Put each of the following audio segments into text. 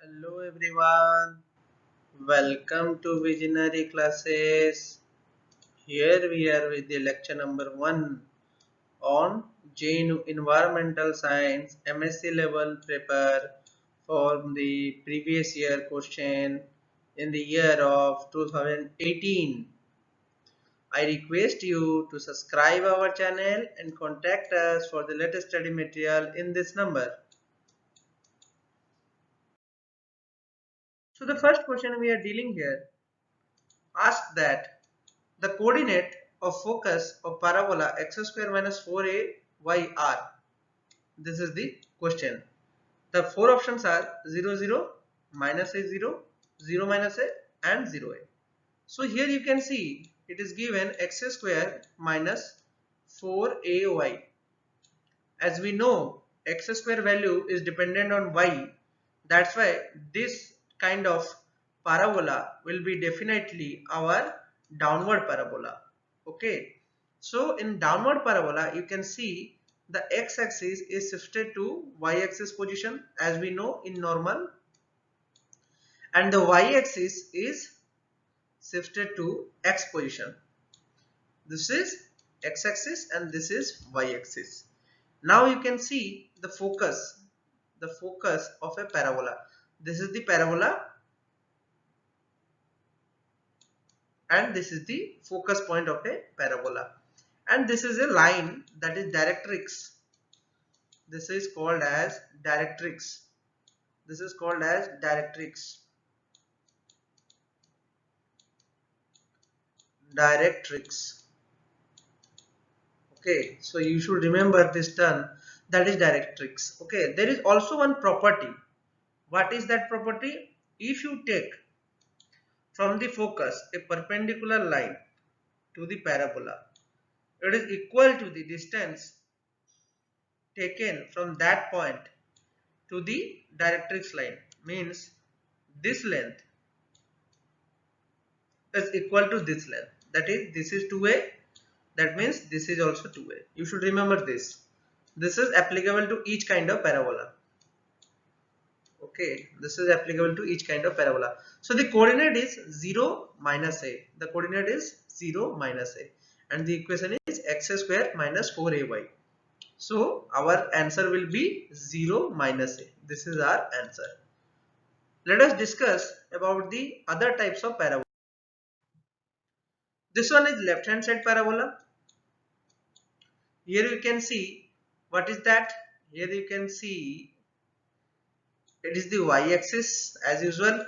Hello everyone, welcome to Visionary Classes. Here we are with the lecture number 1 on JNU Environmental Science MSc level paper from the previous year question in the year of 2018. I request you to subscribe our channel and contact us for the latest study material in this number. So the first question we are dealing here asks that the coordinate of focus of parabola x square minus 4a y r. This is the question. The four options are 0, 0, minus a 0, 0 minus a and 0a. So here you can see it is given x square minus 4ay. As we know x square value is dependent on y. That's why this kind of parabola will be definitely our downward parabola. Okay, so in downward parabola you can see the x-axis is shifted to y-axis position as we know in normal, and the y-axis is shifted to x position. This is x-axis and this is y-axis. Now you can see the focus of a parabola. This is the parabola and this is the focus point of a parabola, and this is a line that is directrix. This is called as directrix. This is called as directrix. Directrix. Okay, so you should remember this term, that is directrix. Okay, there is also one property. What is that property? If you take from the focus a perpendicular line to the parabola, it is equal to the distance taken from that point to the directrix line. Means this length is equal to this length. That is, this is 2a. That means this is also 2a. You should remember this. This is applicable to each kind of parabola. Okay, this is applicable to each kind of parabola. So the coordinate is 0 minus a. The coordinate is 0 minus a. And the equation is x square minus 4ay. So our answer will be 0 minus a. This is our answer. Let us discuss about the other types of parabola. This one is left hand side parabola. Here you can see what is that. Here you can see it is the y-axis as usual.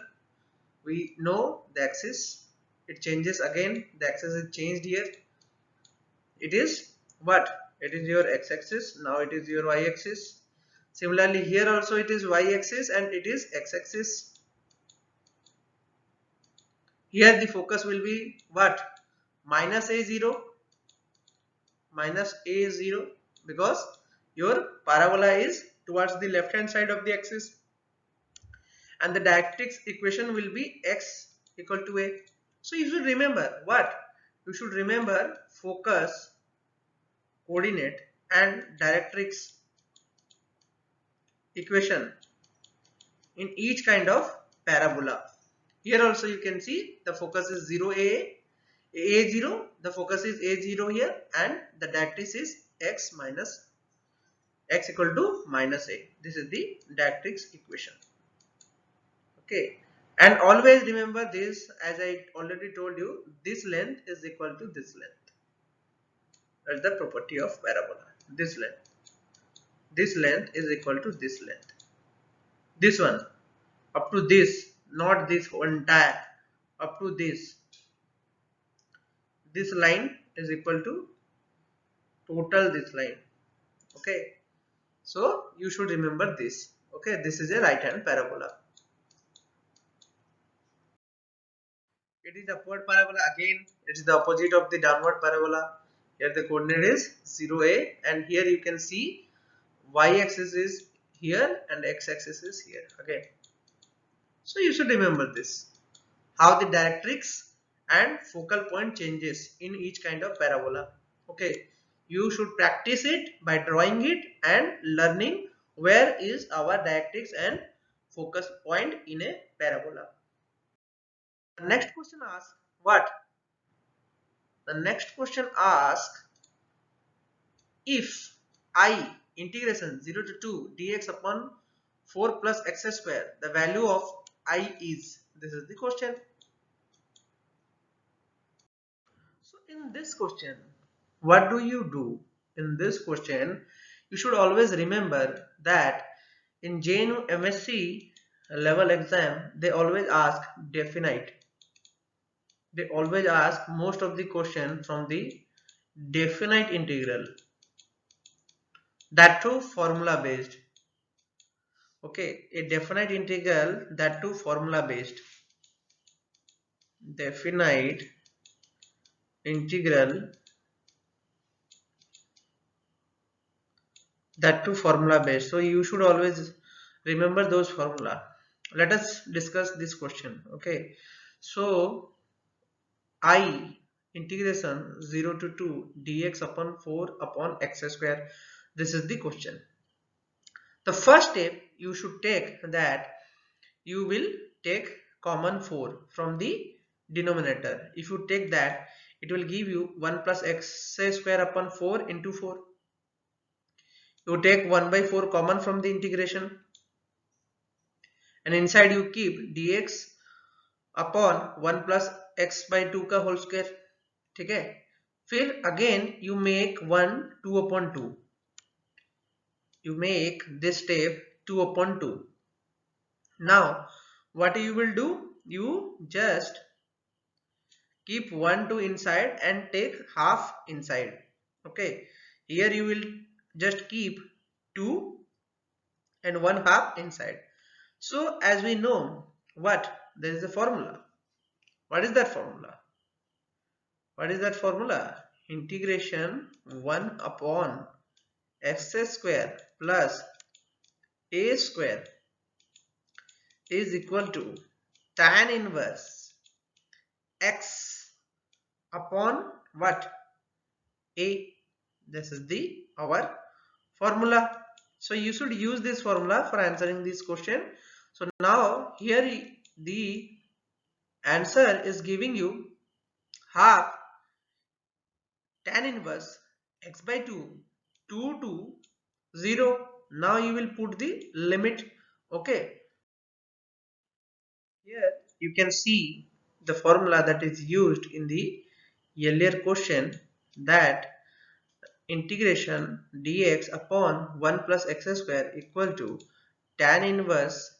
We know the axis. It changes again. The axis is changed here. It is what? It is your x-axis. Now it is your y-axis. Similarly, here also it is y-axis and it is x-axis. Here the focus will be what? Minus a0, minus a0, because your parabola is towards the left hand side of the axis, and the directrix equation will be x equal to a. So you should remember what? You should remember focus, coordinate and directrix equation in each kind of parabola. Here also you can see the focus is 0 a0, the focus is a0 here, and the directrix is x minus x equal to minus a. This is the directrix equation. Okay, and always remember this, as I already told you, this length is equal to this length. That's the property of parabola. This length is equal to this length. This one up to this, not this whole entire, up to this line is equal to total this line. Okay, so you should remember this. Okay, this is a right hand parabola. It is upward parabola. Again, it is the opposite of the downward parabola. Here the coordinate is 0a, and here you can see y-axis is here and x-axis is here. Okay, so you should remember this, how the directrix and focal point changes in each kind of parabola. Okay, you should practice it by drawing it and learning where is our directrix and focus point in a parabola. The next question asks what? The next question asks if I integration 0 to 2 dx upon 4 plus x square, the value of I is. This is the question. So in this question, what do you do? In this question, you should always remember that in JNU MSc level exam, they always ask definite. They always ask most of the question from the definite integral. That too formula based. Okay, a definite integral, that too formula based. Definite integral, that too formula based. So you should always remember those formula. Let us discuss this question. Okay, so I integration 0 to 2 dx upon 4 upon x square. This is the question. The first step you should take that you will take common 4 from the denominator. If you take that, it will give you 1 plus x square upon 4 into 4. You take 1 by 4 common from the integration, and inside you keep dx upon 1 plus x by 2 का whole square. ठीक है, फिर again you make 1 2 upon 2. You make this step 2 upon 2. Now what you will do, you just keep 1 2 inside and take half inside. Okay, here you will just keep 2 and 1 half inside. So as we know, what, there is a formula. What is that formula? What is that formula? Integration 1 upon x square plus a square is equal to tan inverse x upon what? A. This is the our formula. So you should use this formula for answering this question. So now here the answer is giving you half tan inverse x by 2 2 to 0. Now you will put the limit. Okay, here you can see the formula that is used in the earlier question, that integration dx upon 1 plus x square equal to tan inverse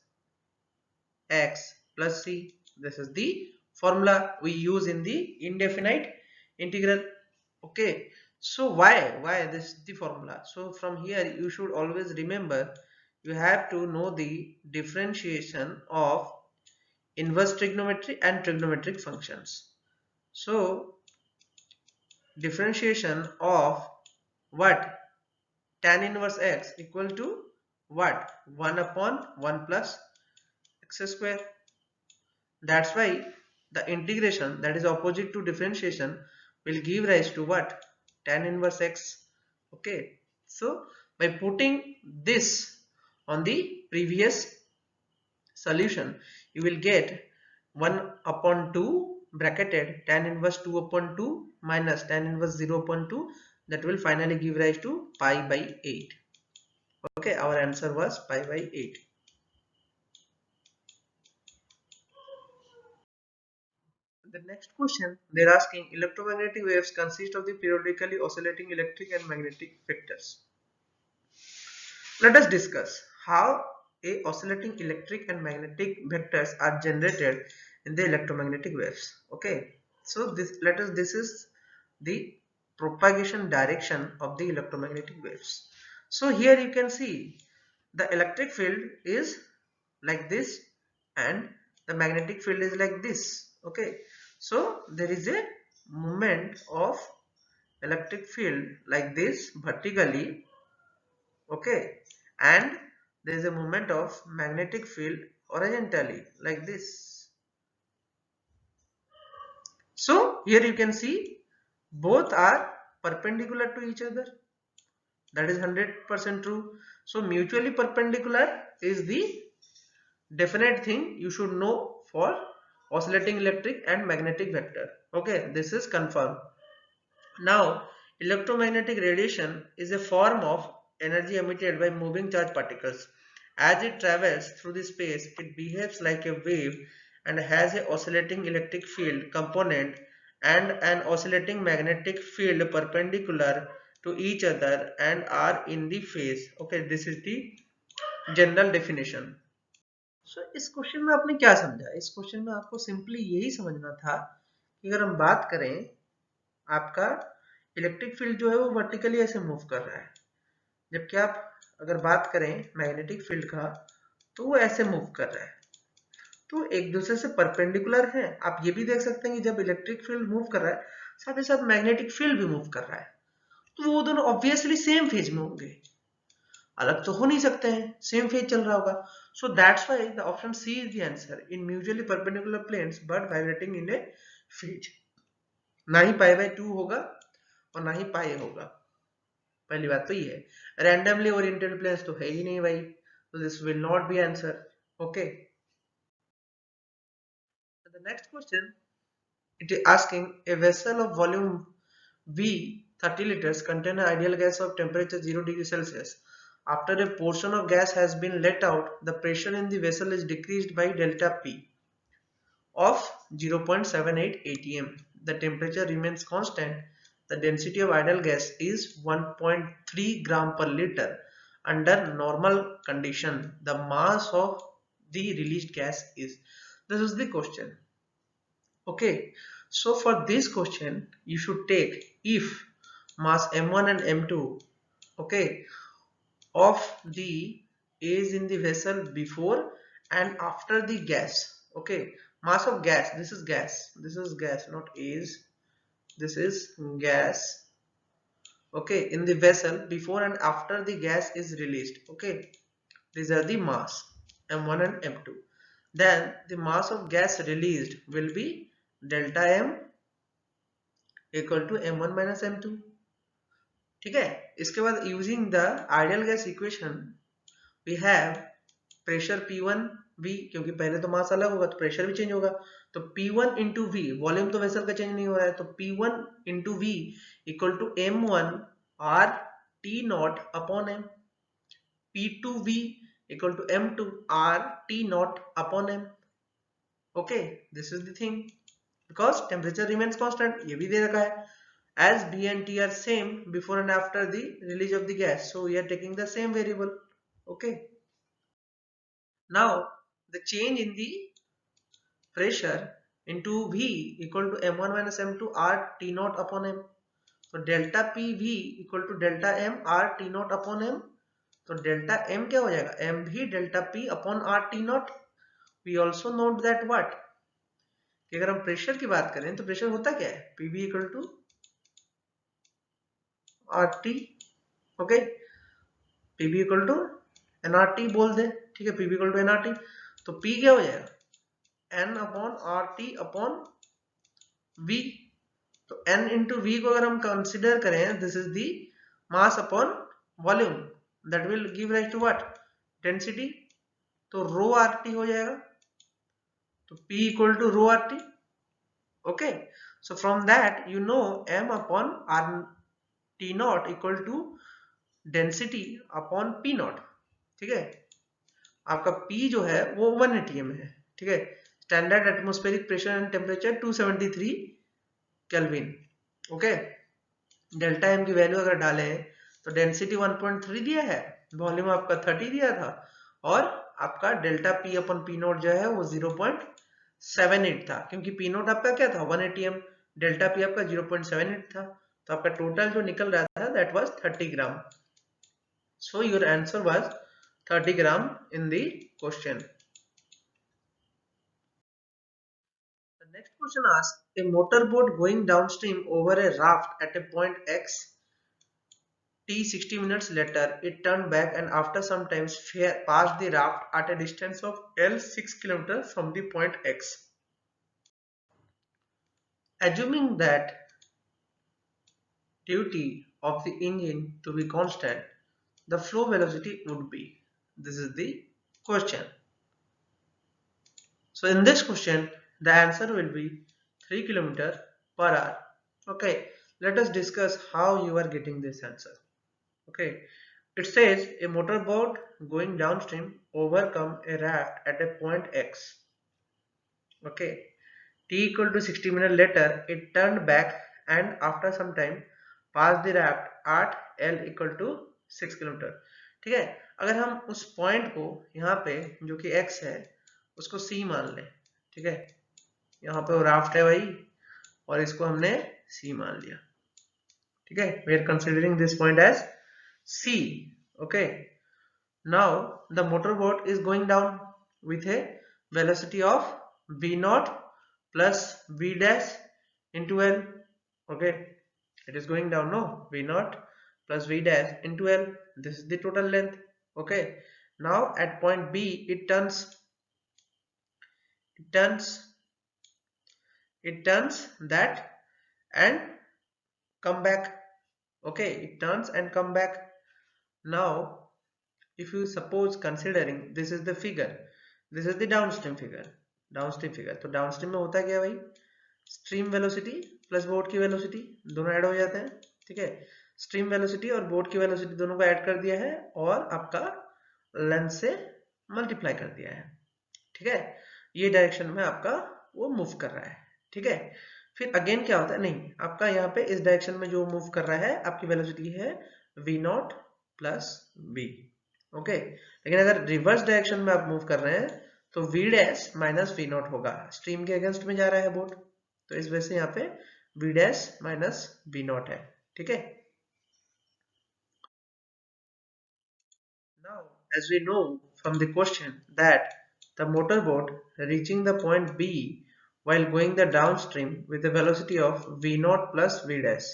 x plus c. This is the formula we use in the indefinite integral. Okay, so why this is the formula? So from here you should always remember, you have to know the differentiation of inverse trigonometry and trigonometric functions. So differentiation of what? Tan inverse x equal to what? 1 upon 1 plus x square. That's why the integration, that is opposite to differentiation, will give rise to what? Tan inverse x. Okay, so by putting this on the previous solution, you will get 1 upon 2 bracketed tan inverse 2 upon 2 minus tan inverse 0 upon 2, that will finally give rise to pi by 8. Okay, our answer was pi by 8. The next question, they're asking electromagnetic waves consist of the periodically oscillating electric and magnetic vectors. Let us discuss how a oscillating electric and magnetic vectors are generated in the electromagnetic waves. Okay, so this is the propagation direction of the electromagnetic waves. So here you can see the electric field is like this and the magnetic field is like this. Okay, so there is a movement of electric field like this vertically. Okay, and there is a movement of magnetic field horizontally like this. So here you can see both are perpendicular to each other. That is 100% true. So mutually perpendicular is the definite thing you should know for oscillating electric and magnetic vector. Okay, this is confirmed. Now, electromagnetic radiation is a form of energy emitted by moving charged particles. As it travels through the space, it behaves like a wave and has an oscillating electric field component and an oscillating magnetic field perpendicular to each other and are in the phase. Okay, this is the general definition. So इस question में आपने क्या समझा? इस question में आपको simply यही समझना था कि अगर हम बात करें, आपका इलेक्ट्रिक फील्ड जो है वो वर्टिकली ऐसे मूव कर रहा है, जबकि आप अगर बात करें मैग्नेटिक फील्ड का तो वो ऐसे मूव कर रहा है, तो एक दूसरे से परपेंडिकुलर है। आप ये भी देख सकते हैं कि जब इलेक्ट्रिक फील्ड मूव कर रहा है साथ ही साथ मैग्नेटिक फील्ड भी मूव कर रहा है, तो वो दोनों ऑब्वियसली सेम फेज में होंगे, अलग तो हो नहीं सकते हैं, सेम फेज चल रहा होगा। So that's why the option C is the answer, in mutually perpendicular planes but vibrating in a phase. ना ही पाई बाय 2 होगा और ना ही पाई होगा, पहली बात तो ये है। रैंडमली ओरिएंटेड प्लेन्स तो है ही नहीं भाई, तो this will not be answer. Okay, the next question, it is asking a vessel of volume V 30 liters contain an ideal gas of temperature 0 degree Celsius. After a portion of gas has been let out, the pressure in the vessel is decreased by delta P of 0.78 atm. The temperature remains constant. The density of ideal gas is 1.3 gram per liter. Under normal condition, the mass of the released gas is. This is the question. Okay, so for this question, you should take if mass m1 and m2, okay, of the is in the vessel before and after the gas. Okay, mass of gas, this is gas, not is, this is gas. Okay, in the vessel before and after the gas is released. Okay, these are the mass m1 and m2. Then the mass of gas released will be delta m equal to m1 minus m2. ठीक है, इसके बाद using the ideal gas equation we have pressure P1 V, क्योंकि पहले तो मास अलग होगा तो प्रेशर भी चेंज होगा, तो P1 इंटू वी, वॉल्यूम तो वेसल का चेंज नहीं हो रहा है, तो P1 into V equal to M1 R T naught upon M, P2V equal to M2 R T naught upon M. Okay, this is the thing, because temperature remains constant, ये भी दे रखा है, as B and T are same before and after the release of the gas, so we are taking the same variable. Okay, now the change in the pressure into V equal to m1 minus m2 R T naught upon M, so delta PV equal to delta M R T naught upon M, तो delta M क्या हो जाएगा, M भी delta P upon R T naught. We also note that what, कि अगर हम pressure की बात करें तो प्रेशर होता क्या है, PV equal to RT. Okay, PV equal to NRT बोल दे, ठीक है, PV इक्वल टू NRT, तो P क्या हो जाएगा, N upon RT upon V. तो N इंटू V को अगर हम कंसिडर करें, this is the mass upon volume, that will give rise to what, density, तो रो RT हो जाएगा, तो P equal to rho RT. Okay, so from that you know M upon RT naught equal to density upon P naught. ठीक है, आपका P जो है वो 1 atm है, ठीक है, standard atmospheric pressure and temperature 273 kelvin. Okay, delta M की वैल्यू अगर डालें तो डेंसिटी 1.3 दिया है, वॉल्यूम आपका 30 दिया था, और आपका डेल्टा P अपन P नोट जो है वो 0.78 था, क्योंकि P नोट आपका क्या था 1 atm, डेल्टा P आपका 0.78 था, तो आपका टोटल जो निकल रहा था that was 30 gram. So your answer was 30 gram in the question. The next question asks, a motorboat going downstream over a raft at a point X, T 60 minutes later, it turned back and after some time passed the raft at a distance of L 6 km from the point X. Assuming that duty of the engine to be constant, the flow velocity would be. This is the question. So in this question, the answer will be 3 km per hour. Okay, let us discuss how you are getting this answer. Okay, it says a motorboat going downstream overcome a raft at a point X. Okay, t equal to 60 minutes later it turned back and after some time passed the raft at L equal to 6 kilometre. ठीक है, अगर हम उस point को यहाँ पे जो कि x है उसको C मान लें. ठीक है, यहाँ पे वो राफ्ट है भाई और इसको हमने C मान लिया. ठीक है, we are considering this point as C. Okay, now the motorboat is going down with a velocity of v naught plus v dash into L. Okay, it is going down, no, v naught plus v dash into L. This is the total length. Okay, now at point B it turns that and come back. Okay, it turns and come back. Now if you suppose considering this is the figure, this is the downstream figure. तो downstream में होता क्या भाई, stream velocity plus boat की velocity दोनों add हो जाते हैं. ठीक है, स्ट्रीम वेलोसिटी और बोट की वेलोसिटी दोनों को ऐड कर दिया है और आपका लेंथ से मल्टीप्लाई कर दिया है. ठीक है, ये डायरेक्शन में आपका वो मूव कर रहा है. ठीक है, फिर अगेन क्या होता है, नहीं आपका यहाँ पे इस डायरेक्शन में जो मूव कर रहा है आपकी वेलोसिटी है v not plus v. Okay, लेकिन अगर रिवर्स डायरेक्शन में आप मूव कर रहे हैं तो v dash minus v not होगा. स्ट्रीम के अगेंस्ट में जा रहा है बोट, तो इस वजह से यहाँ पे v dash minus v not है. ठीक है, now as we know from the question that the motorboat reaching the point B while going the downstream with a velocity of v naught plus v dash,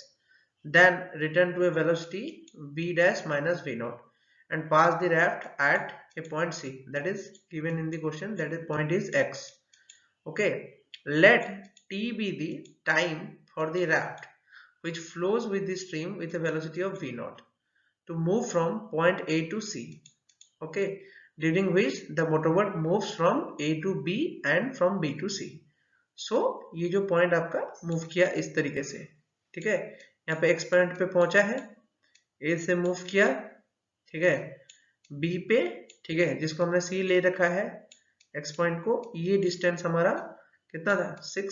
then return to a velocity v dash minus v naught and pass the raft at a point C, that is given in the question, that is point is X. Okay, let t be the time for the raft which flows with the stream with a velocity of v naught to move from point A to C. Okay, during which the motorboat moves from A to B and from B to C. So ये जो point आपका move किया इस तरीके से. ठीक है, यहाँ पे x पॉइंट पे पहुंचा है, A से मूव किया. ठीक है, B पे, ठीक है, जिसको हमने C ले रखा है x पॉइंट को, ये डिस्टेंस हमारा कितना था 6.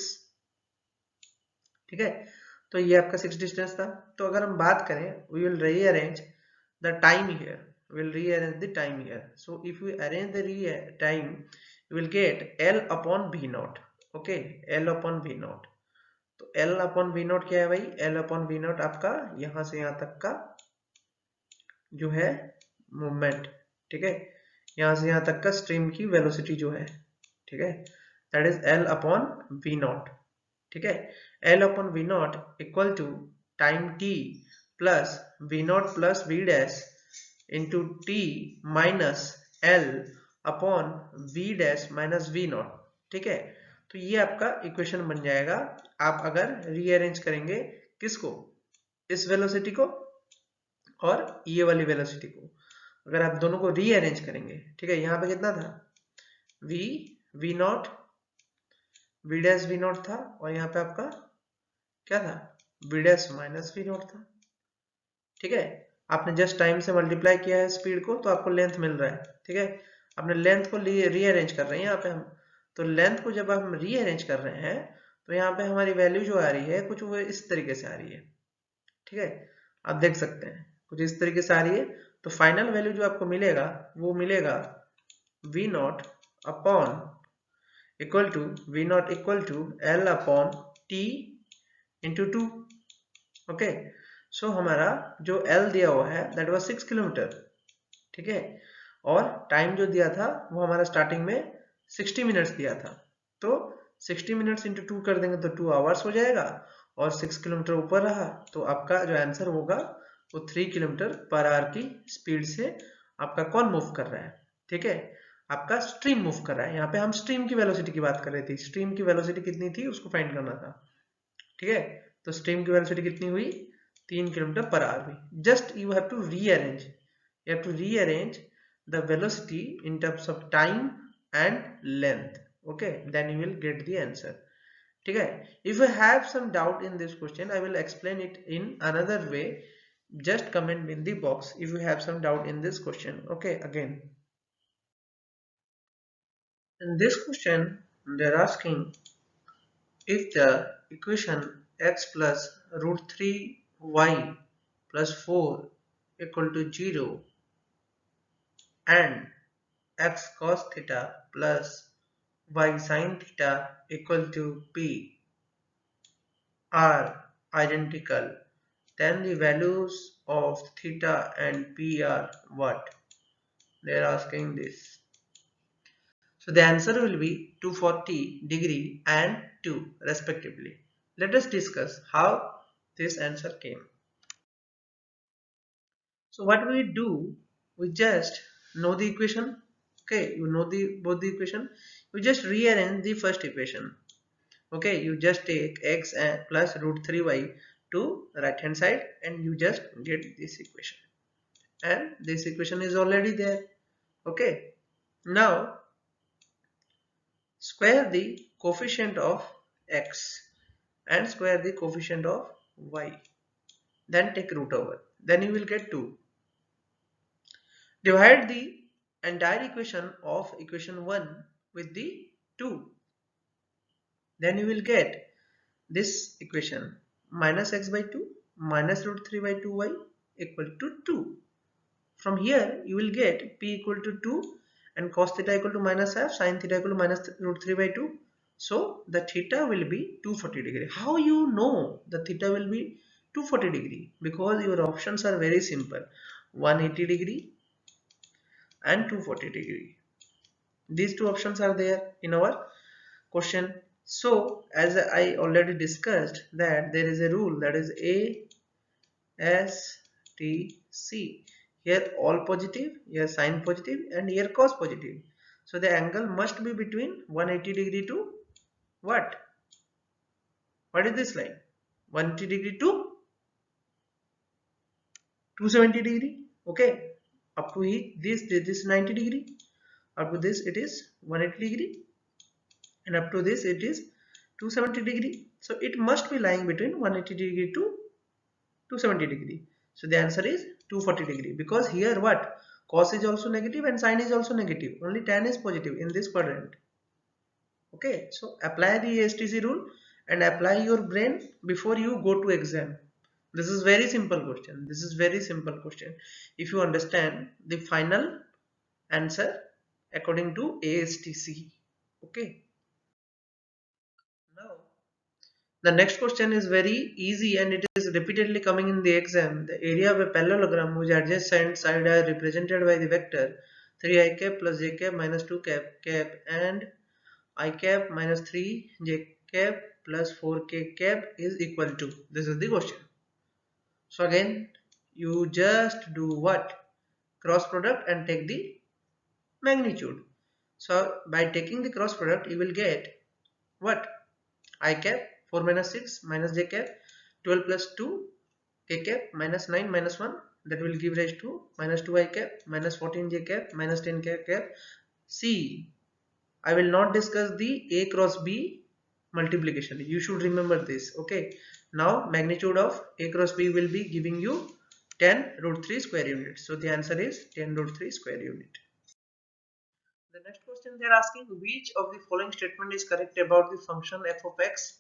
ठीक है, तो ये आपका 6 डिस्टेंस था. तो अगर हम बात करें we will rearrange the time here. We'll rearrange the time here. So if we arrange the time, you will get L upon V naught. Okay, L upon V naught. तो L upon V naught क्या है भाई, L upon V naught आपका यहां से यहां तक का जो है मूवमेंट. ठीक है, यहां से यहां तक का स्ट्रीम की वेलोसिटी जो है. ठीक है, that is L upon V naught. ठीक है, L upon V naught equal to time t plus V naught plus V dash into t minus L upon v dash minus v naught. ठीक है, तो ये आपका इक्वेशन बन जाएगा. आप अगर रीअरेंज करेंगे किसको, इस वेलोसिटी को और ये वाली वेलोसिटी को, अगर आप दोनों को रीअरेंज करेंगे. ठीक है, यहाँ पे कितना था v not v dash v not था और यहाँ पे आपका क्या था v dash minus v not था. ठीक है, आपने जस्ट टाइम से मल्टीप्लाई किया है स्पीड को तो आपको लेंथ मिल रहा है. ठीक है, आपने लेंथ को रीअरेंज कर रहे हैं यहाँ पे हम, तो लेंथ को जब हम रीअरेंज कर रहे हैं तो यहाँ पे हमारी वैल्यू जो आ रही है कुछ वो इस तरीके से आ रही है. ठीक है, आप देख सकते हैं कुछ इस तरीके से आ रही है. तो फाइनल वैल्यू जो आपको मिलेगा वो मिलेगा v not upon equal to v not equal to L upon t into 2. Okay, so हमारा जो L दिया हुआ है दैट वाज 6 किलोमीटर. ठीक है, और टाइम जो दिया था वो हमारा स्टार्टिंग में 60 मिनट्स दिया था. तो 60 मिनट्स इंटू 2 कर देंगे तो 2 आवर्स हो जाएगा और 6 किलोमीटर ऊपर रहा तो आपका जो आंसर होगा वो 3 किलोमीटर पर आवर की स्पीड से आपका कौन मूव कर रहा है. ठीक है, आपका स्ट्रीम मूव कर रहा है. यहाँ पे हम स्ट्रीम की वेलोसिटी की बात कर रहे थे, स्ट्रीम की वेलोसिटी कितनी थी उसको फाइंड करना था. ठीक है, तो स्ट्रीम की वेलोसिटी कितनी हुई 3 किलोमीटर पर आवर हुई. Just you have to rearrange the velocity in terms of time and length. Okay, then you will get the answer. Okay, if you have some doubt in this question, I will explain it in another way. Just comment in the box if you have some doubt in this question. Okay, again, in this question they're asking if the equation x plus root 3 y plus 4 equal to 0 and x cos theta plus y sin theta equal to p are identical, then the values of theta and p are what? They are asking this. So the answer will be 240 degree and 2 respectively. Let us discuss how this answer came. So what we do, we just know the equation. Okay, you know the both the equation. You just rearrange the first equation. Okay, you just take x and plus root 3y to right hand side and you just get this equation. And this equation is already there. Okay, now square the coefficient of x and square the coefficient of y. Then take root over. Then you will get 2. Divide the entire equation of equation 1 with the 2. Then you will get this equation minus x by 2 minus root 3 by 2y equal to 2. From here you will get p equal to 2 and cos theta equal to minus half, sin theta equal to minus root 3 by 2. So the theta will be 240 degree. How you know the theta will be 240 degree? Because your options are very simple, 180 degree and 240 degree. These two options are there in our question. So as I already discussed that there is a rule, that is A S T C. Here all positive, here sine positive and here cos positive. So the angle must be between 180 degree to what? What is this line? 180 degree to 270 degree. Okay. Up to this 90 degree. Up to this it is 180 degree. And up to this it is 270 degree. So it must be lying between 180 degree to 270 degree. So the answer is 240 degree, because here what? Cos is also negative and sine is also negative. Only tan is positive in this quadrant. Okay, so apply the ASTC rule and apply your brain before you go to exam. This is very simple question. This is very simple question. If you understand the final answer according to ASTC. Okay. Now the next question is very easy and it is repeatedly coming in the exam. The area of a parallelogram whose adjacent side are represented by the vector 3i cap plus j cap minus 2 cap and I cap minus 3 j cap plus 4k cap is equal to. This is the question. So again you just do what? Cross product and take the magnitude. So by taking the cross product you will get what? I cap 4 minus 6 minus j cap 12 plus 2 k cap minus 9 minus 1, that will give rise to minus 2 I cap minus 14 j cap minus 10 k cap. See, I will not discuss the a cross b multiplication. You should remember this. Okay. Now magnitude of a cross b will be giving you 10 root 3 square unit. So the answer is 10 root 3 square unit. The next question they are asking, which of the following statement is correct about the function f of x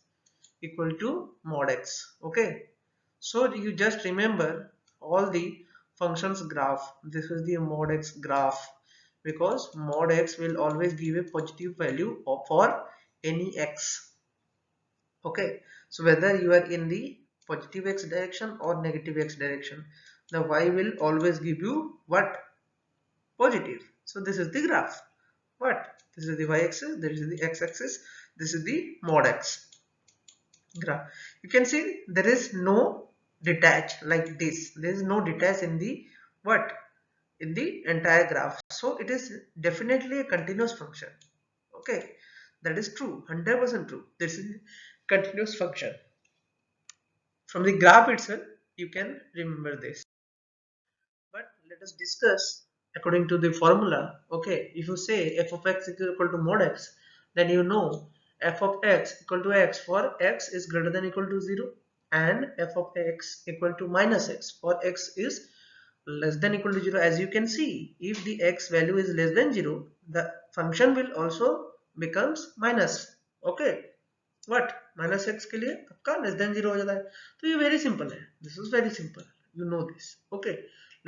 equal to mod x. Okay, so you just remember all the functions graph. This is the mod x graph, because mod x will always give a positive value for any x. Okay, so whether you are in the positive x direction or negative x direction, the y will always give you what? Positive. So this is the graph. What? This is the y-axis, this is the x-axis, this is the mod x graph. You can see there is no detach like this. There is no detach in the what? In the entire graph. So it is definitely a continuous function. Okay, that is true, 100% true. This is continuous function. From the graph itself, you can remember this. But let us discuss according to the formula. Okay, if you say f of x is equal to mod x, then you know f of x equal to x for x is greater than equal to 0, and f of x equal to minus x for x is less than equal to 0. As you can see, if the x value is less than 0, the function will also becomes minus. Okay, what minus x के लिए आपका less than 0 हो जाता है. तो ये very simple है, this is very simple, you know this. Okay,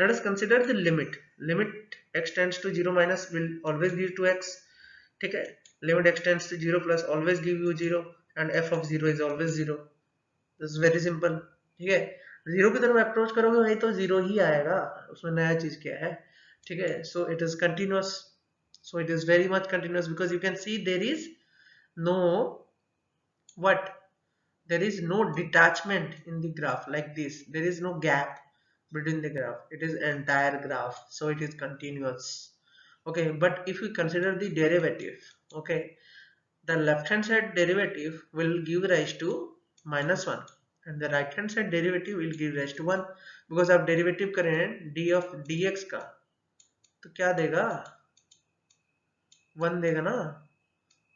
let us consider the limit x tends to 0 minus will always give to x. ठीक है, limit x tends to 0 plus always give you 0 and f of 0 is always 0. This is very simple. ठीक है, 0 की तरफ approach करोगे भाई तो 0 ही आएगा, उसमें नया चीज क्या है. ठीक है, सो it is continuous, so it is very much continuous because you can see there is no what, there is no detachment in the graph like this, there is no gap between the graph, it is entire graph, so it is continuous. Okay, but if we consider the derivative, okay, the left hand side derivative will give rise to -1 and the right hand side derivative will give rise to 1 because आप derivative करें d of dx का तो क्या देगा, 1 देगा ना.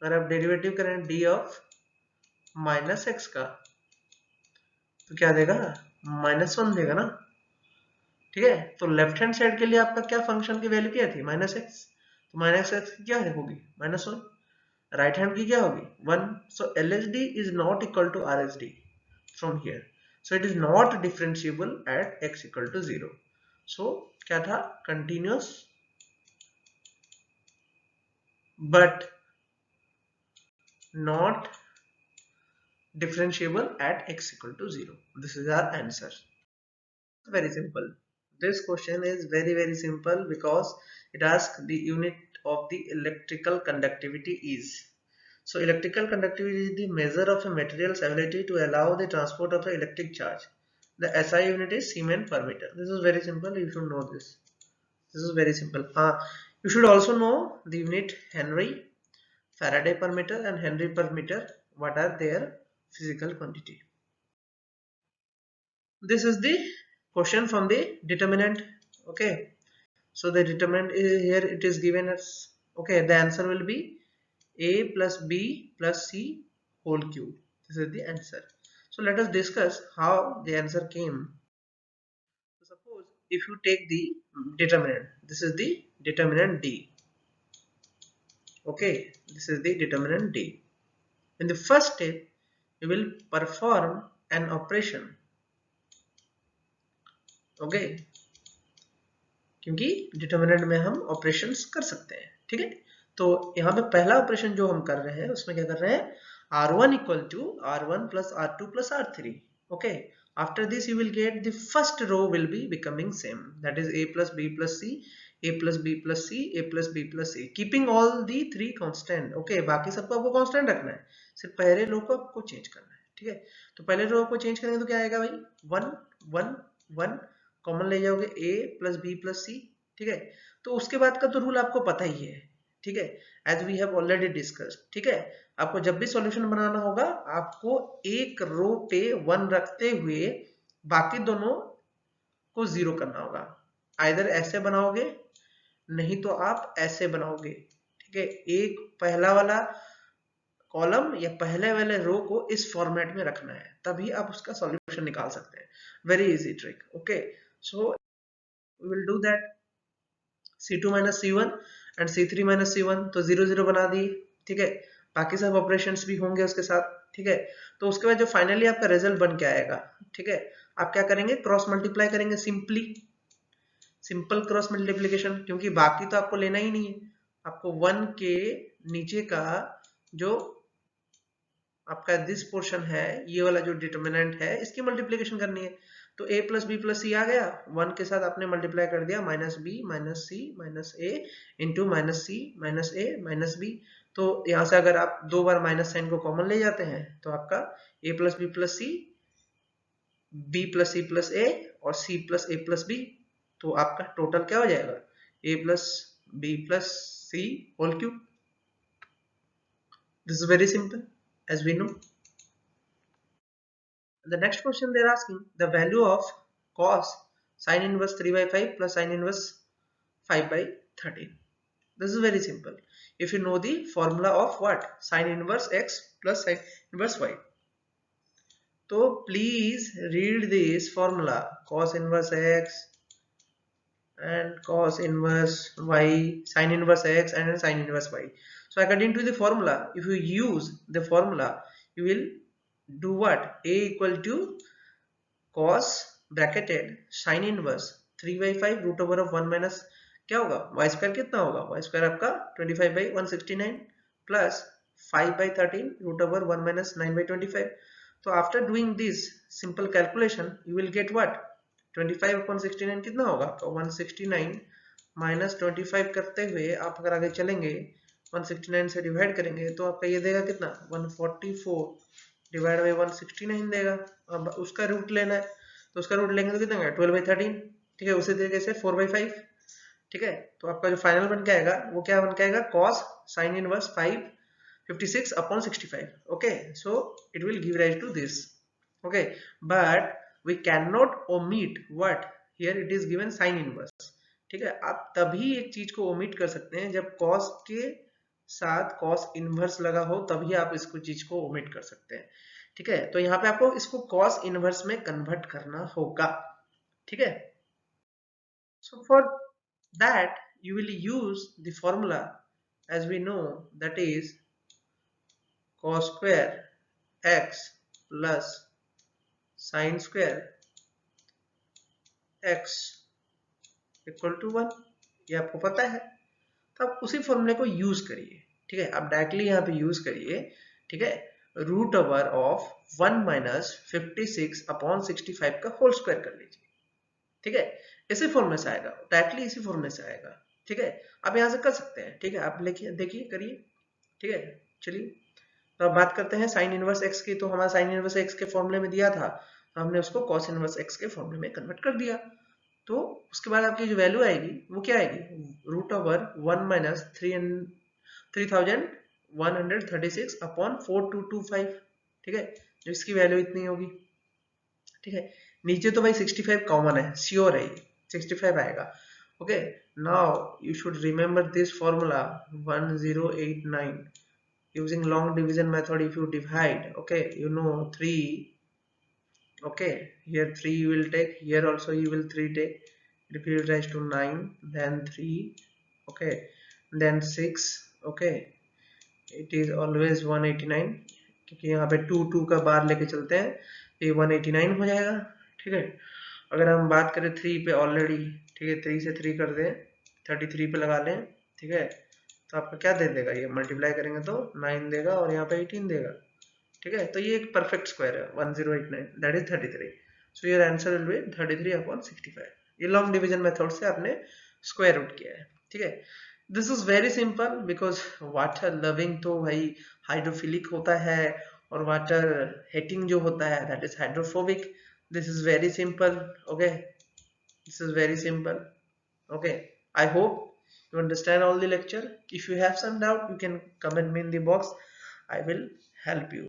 अगर आप डेरिवेटिव करें डी ऑफ माइनस एक्स का तो क्या देगा, -1 देगा ना. ठीक है, तो लेफ्ट हैंड साइड के लिए आपका क्या फंक्शन की वैल्यू क्या थी, -x, तो -x की क्या होगी, -1. राइट हैंड की क्या होगी, 1. So LHD is not equal to RHD from here, so it is not differentiable at x equal to 0. सो क्या था, continuous but not differentiable at x equal to 0. This is our answer. Very simple. This question is very simple because it asks the unit of the electrical conductivity is. So electrical conductivity is the measure of a material's ability to allow the transport of an electric charge. The SI unit is Siemens per meter. This is very simple. You should know this. This is very simple. You should also know the unit Henry, Faraday per meter and Henry per meter. What are their physical quantity? This is the question from the determinant. Okay, so the determinant is here, it is given as, okay, the answer will be a plus b plus c whole cube. This is the answer. So let us discuss how the answer came. So suppose if you take the determinant, this is the determinant d. Okay, this is the determinant d. In the first step, you will perform an operation. Okay, क्योंकि determinant में हम operations कर सकते हैं. ठीक है, तो यहाँ पे पहला ऑपरेशन जो हम कर रहे हैं उसमें क्या कर रहे हैं, R1 equal to R1 plus R2 plus R3. Okay, after this you will get the first row will be becoming same, that is a plus b plus c, a plus b plus c, a plus b plus c, keeping all the 3 constant. Okay, बाकी सबको आपको constant रखना है, सिर्फ पहले रो को आपको change करना है. ठीक है, तो पहले रो को चेंज करेंगे तो क्या आएगा भाई, 1 1 1 कॉमन ले जाओगे a plus b plus c. ठीक है, तो उसके बाद का तो रूल आपको पता ही है. ठीक है, as we have already discussed. ठीक है, आपको जब भी सॉल्यूशन बनाना होगा आपको एक रो पे 1 रखते हुए बाकी दोनों को 0 करना होगा. आइदर ऐसे बनाओगे नहीं तो आप ऐसे बनाओगे. ठीक है, एक पहला वाला कॉलम या पहले वाले रो को इस फॉर्मेट में रखना है, तभी आप उसका सॉल्यूशन निकाल सकते हैं. Very easy trick. Okay, so we will do that. C2 minus C1 and C3 minus C1 तो 0 0 बना दी. ठीक है, बाकी सब ऑपरेशंस भी होंगे उसके साथ. ठीक है, तो उसके बाद जो फाइनली आपका रिजल्ट बन के आएगा, ठीक है, आप क्या करेंगे, क्रॉस मल्टीप्लाई करेंगे. सिंपल क्रॉस मल्टीप्लीकेशन, क्योंकि बाकी तो आपको लेना ही नहीं है. आपको 1 के नीचे का जो आपका दिस पोर्शन है, ये वाला जो डिटर्मिनेंट है, इसकी मल्टीप्लीकेशन करनी है. तो a plus B plus C आ गया, 1 के साथ आपने मल्टीप्लाई कर दिया, minus B minus C minus A into minus C minus A minus B. तो यहाँ से अगर आप 2 बार माइनस साइन को कॉमन ले जाते हैं तो आपका a plus B plus C, B plus C plus A और C plus A plus B. तो आपका टोटल क्या हो जाएगा, a plus B plus C whole cube. This is very simple as we know. The next question they're asking the value of cos sin inverse 3 by 5 plus sin inverse 5 by 13. This is very simple. If you know the formula of what? Sin inverse x plus sin inverse y. So please read this formula, cos inverse x and cos inverse y, sin inverse x and sin inverse y. So according to the formula, if you use the formula, you will do what? A equal to cos bracketed sine inverse 3/5 root over of 1 minus क्या होगा Y square कितना होगा Y square आपका 25/169 plus 5/13 root over 1 minus 9/25. तो after doing this simple calculation you will get what 25/69 कितना होगा आपका 169 minus 25 करते हुए आप अगर आगे चलेंगे 169 से डिवाइड करेंगे तो आपका ये देगा कितना 144 डिवाइड बाई 169 देगा. अब उसका रूट लेना है तो उसका रूट लेंगे तो कितना होगा 12/13. ठीक है, उसी तरीके से 4/5. ठीक है, तो आपका जो फाइनल बन के आएगा वो क्या बन के आएगा cos sin inverse 556/65. Okay, so it will give rise to this. Okay, but we can not omit what here it is given sin inverse. ठीक है, आप तभी एक चीज को ओमिट कर सकते हैं जब cos के साथ cos इनवर्स लगा हो, तभी आप इसको चीज को ओमिट कर सकते हैं. ठीक है, तो यहाँ पे आपको इसको cos इनवर्स में कन्वर्ट करना होगा. ठीक है, so for that you will use the formula as we know, that is cos square x plus sin square x equal to 1. ये आपको पता है, तो आप उसी फॉर्मूले को यूज करिए. ठीक है, आप डायरेक्टली यहाँ पे यूज करिए. ठीक है, रूट ओवर ऑफ 1 माइनस 56/65 का होल स्क्वायर कर लीजिए. ठीक है, इसी फॉर्मूले से आएगा, डायरेक्टली इसी फॉर्मूले से आएगा. ठीक है, आप यहाँ से कर सकते हैं. ठीक है, आप लिखिए, देखिए, करिए. ठीक है, चलिए, तो अब बात करते हैं साइन इनवर्स एक्स की. तो हमारा साइन इनवर्स एक्स के फॉर्मूले में दिया था, तो हमने उसको कॉस इनवर्स एक्स के फॉर्मूले में कन्वर्ट कर दिया. तो उसके बाद आपकी जो वैल्यू आएगी वो क्या आएगी रूट ओवर 1 माइनस 3136/4225. ठीक है, जो इसकी वैल्यू इतनी होगी. ठीक है, नीचे तो भाई 65 कॉमन है, श्योर है, 65 आएगा. Okay, now you should remember this formula 1089 using long division method. If you divide, okay, you know 3. Okay, here 3 you will take, here also you will 3 take, it will rise to 9, then 3, okay, then 6. Okay, it is always 189 क्योंकि यहाँ पे 2 का बार लेके चलते हैं, ये 189 हो जाएगा. ठीक है, अगर हम बात करें 3 पे ऑलरेडी, ठीक है, 3 से 3 कर दें, 33 पे लगा लें. ठीक है, तो आपका क्या दे देगा, ये मल्टीप्लाई करेंगे तो 9 देगा और यहाँ पे 18 देगा. ठीक है, तो ये एक परफेक्ट स्क्वायर है 1089, that is 33. So your answer will be 33/65. ये लॉन्ग डिवीजन मेथड से आपने स्क्वायर रूट किया है. ठीक है, this is very simple because water loving तो भाई हाइड्रोफिलिक होता है और वाटर हेटिंग जो होता है that is hydrophobic. This is very simple. Okay, this is very simple. Okay, I hope you understand all the lecture. If you have some doubt, you can comment me in the box. I will help you.